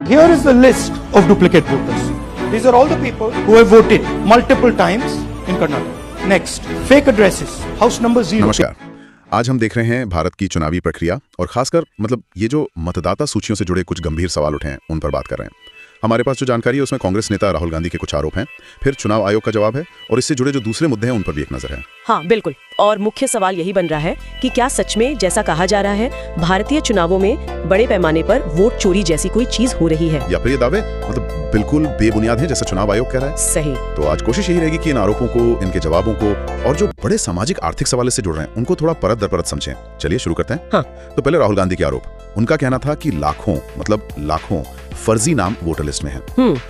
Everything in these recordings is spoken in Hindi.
Here is the list of duplicate voters. These are all the people who have voted multiple times in Karnataka. Next, fake addresses. House number 0. नमस्कार। आज हम देख रहे हैं भारत की चुनावी प्रक्रिया और खासकर ये जो मतदाता सूचियों से जुड़े कुछ गंभीर सवाल उठे हैं उन पर बात कर रहे हैं। हमारे पास जो जानकारी है उसमें कांग्रेस नेता राहुल गांधी के कुछ आरोप हैं, फिर चुनाव आयोग का जवाब है और इससे जुड़े जो दूसरे मुद्दे हैं उन पर भी एक नजर है। हाँ बिल्कुल, और मुख्य सवाल यही बन रहा है कि क्या सच में जैसा कहा जा रहा है भारतीय चुनावों में बड़े पैमाने पर वोट चोरी जैसी कोई चीज हो रही है, या फिर ये दावे बिल्कुल बेबुनियाद है जैसा चुनाव आयोग कह रहा है। सही। तो आज कोशिश यही रहेगी कि इन आरोपों को, इनके जवाबों को और जो बड़े सामाजिक आर्थिक सवाल से जुड़ रहे हैं उनको थोड़ा परत दर परत समझें। चलिए शुरू करते हैं। हाँ। तो पहले राहुल गांधी के आरोप। उनका कहना था कि लाखों फर्जी नाम वोटर लिस्ट में है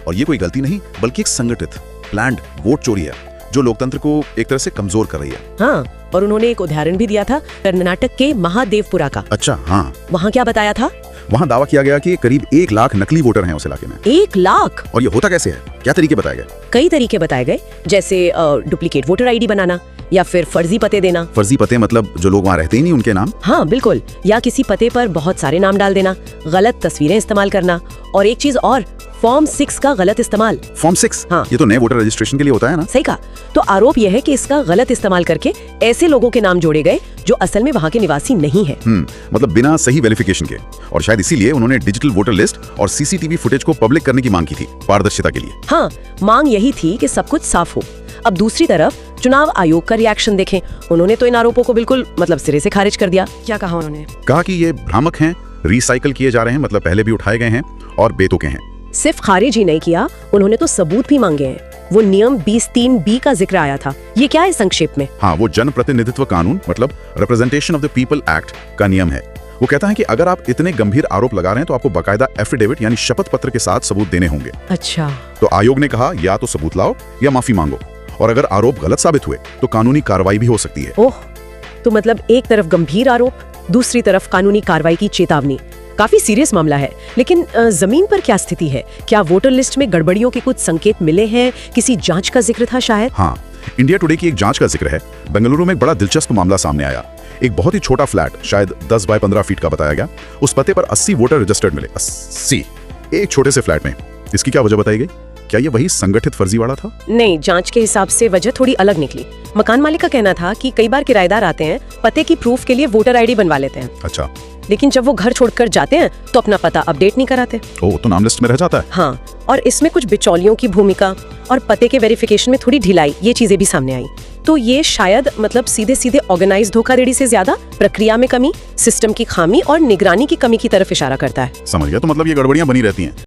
और ये कोई गलती नहीं बल्कि एक संगठित प्लान्ड वोट चोरी है जो लोकतंत्र को एक तरह से कमजोर कर रही है। हाँ, और उन्होंने एक उदाहरण भी दिया था कर्नाटक के महादेवपुरा का। अच्छा, हाँ। वहाँ क्या बताया था? वहाँ दावा किया गया कि करीब 1 लाख नकली वोटर हैं उस इलाके में। 1 लाख? और ये होता कैसे है? क्या तरीके बताए गए? कई तरीके बताए गए, जैसे डुप्लीकेट वोटर आईडी बनाना या फिर फर्जी पते देना। फर्जी पते मतलब जो लोग वहाँ रहते ही नहीं उनके नाम? हाँ बिल्कुल, या किसी पते पर बहुत सारे नाम डाल देना, गलत तस्वीरें इस्तेमाल करना और एक चीज और, फॉर्म 6 का गलत इस्तेमाल। फॉर्म 6? हाँ। ये तो नए वोटर रजिस्ट्रेशन के लिए होता है ना? सही कहा। तो आरोप यह है कि इसका गलत इस्तेमाल करके ऐसे लोगों के नाम जोड़े गए जो असल में वहाँ के निवासी नहीं है। बिना सही वेरिफिकेशन के। और शायद इसीलिए उन्होंने डिजिटल वोटर लिस्ट और सीसीटीवी फुटेज को पब्लिक करने की मांग की थी, पारदर्शिता के लिए। हाँ, मांग यही थी कि सब कुछ साफ हो। अब दूसरी तरफ चुनाव आयोग का रिएक्शन देखें। उन्होंने तो इन आरोपों को बिल्कुल सिरे से खारिज कर दिया। क्या कहा उन्होंने? कहा कि ये भ्रामक हैं, रिसाइकल किए जा रहे हैं, पहले भी उठाए गए हैं और बेतुके हैं। सिर्फ खारिज ही नहीं किया, उन्होंने तो सबूत भी मांगे हैं। वो नियम 20(3)(b) का जिक्र आया था। ये क्या है संक्षेप में? हाँ, वो जन प्रतिनिधित्व कानून representation of the people act का नियम है। वो कहता है कि अगर आप इतने गंभीर आरोप लगा रहे हैं तो आपको बाकायदा एफिडेविट यानी शपथ पत्र के साथ सबूत देने होंगे। अच्छा। तो आयोग ने कहा या तो सबूत लाओ या माफी मांगो, और अगर आरोप गलत साबित हुए तो कानूनी कार्रवाई भी हो सकती है। ओह, तो एक तरफ गंभीर आरोप, दूसरी तरफ कानूनी कार्रवाई की चेतावनी। काफी सीरियस मामला है। लेकिन जमीन पर क्या स्थिति है? क्या वोटर लिस्ट में गड़बड़ियों के कुछ संकेत मिले हैं? किसी जांच का जिक्र था शायद? हाँ, इंडिया टुडे की एक जांच का जिक्र है। बेंगलुरु में एक बड़ा दिलचस्प मामला सामने आया। एक बहुत ही छोटा फ्लैट, शायद 10 बाय 15 फीट का बताया गया, उस पते पर 80 वोटर रजिस्टर्ड मिले। 80 एक छोटे से फ्लैट में। इसकी क्या वजह बताई गई? क्या ये वही संगठित फर्जीवाड़ा था? नहीं, जांच के हिसाब से वजह थोड़ी अलग निकली। मकान मालिक का कहना था कि कई बार किराएदार आते हैं, पते की प्रूफ के लिए वोटर आईडी बनवा लेते हैं। अच्छा। लेकिन जब वो घर छोड़कर जाते हैं तो अपना पता अपडेट नहीं कराते। ओह, तो नाम लिस्ट में रह जाता है। हाँ, और इसमें कुछ बिचौलियों की भूमिका और पते के वेरिफिकेशन में थोड़ी ढिलाई, ये चीजें भी सामने आई। तो ये शायद सीधे सीधे ऑर्गेनाइज धोखाधड़ी से ज्यादा प्रक्रिया में कमी, सिस्टम की खामी और निगरानी की कमी की तरफ इशारा करता है। समझ गया। तो ये गड़बड़ियां बनी रहती हैं।